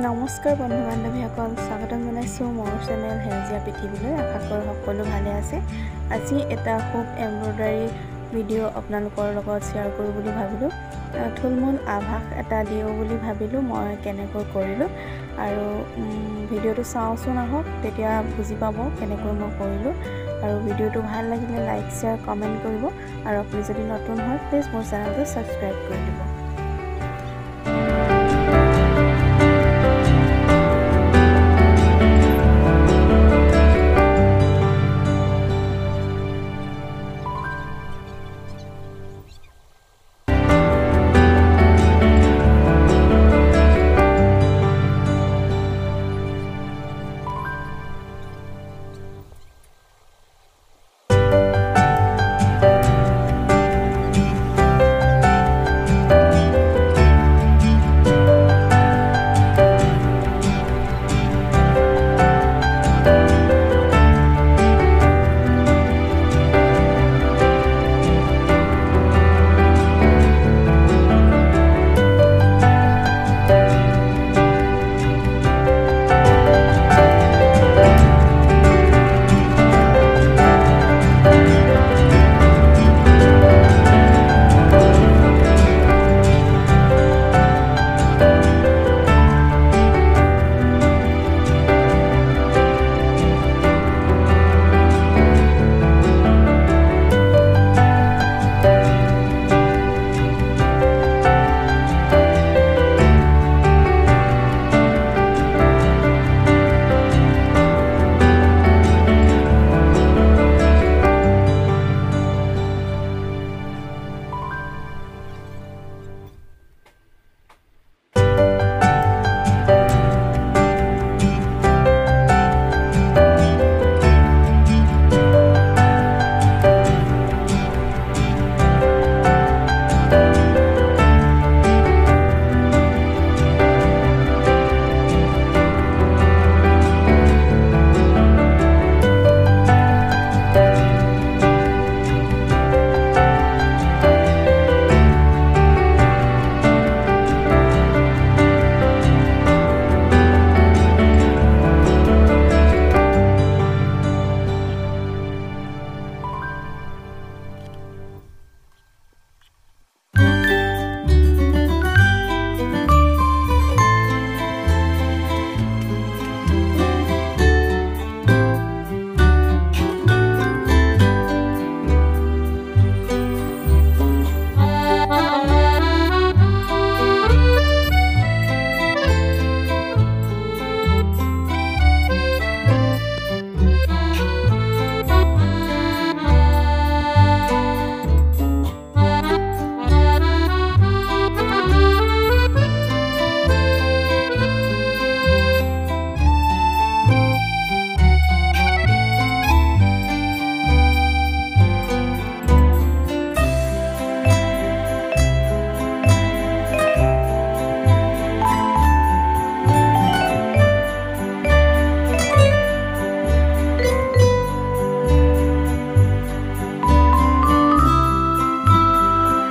নমস্কাৰ বন্ধু বান্ধৱীসকল, স্বাগতম জনাইছোঁ মোৰ চেনেল সেউজীয়া পৃথিৱীলৈ। আশা কৰোঁ সকলো ভালে আছে। আজি এটা খুব এমব্ৰইডাৰী ভিডিঅ' আপোনালোকৰ লগত শ্বেয়াৰ কৰোঁ বুলি ভাবিলোঁ। থুলমূল আভাস এটা দিওঁ বুলি ভাবিলোঁ মই কেনেকৈ কৰিলোঁ, আৰু ভিডিঅ'টো চাওঁচোন আহক, তেতিয়া বুজি পাব কেনেকৈ মই কৰিলোঁ। আৰু ভিডিঅ'টো ভাল লাগিলে লাইক শ্বেয়াৰ কমেণ্ট কৰিব, আৰু আপুনি যদি নতুন হয় প্লিজ মোৰ চেনেলটো ছাবস্ক্ৰাইব কৰি দিব।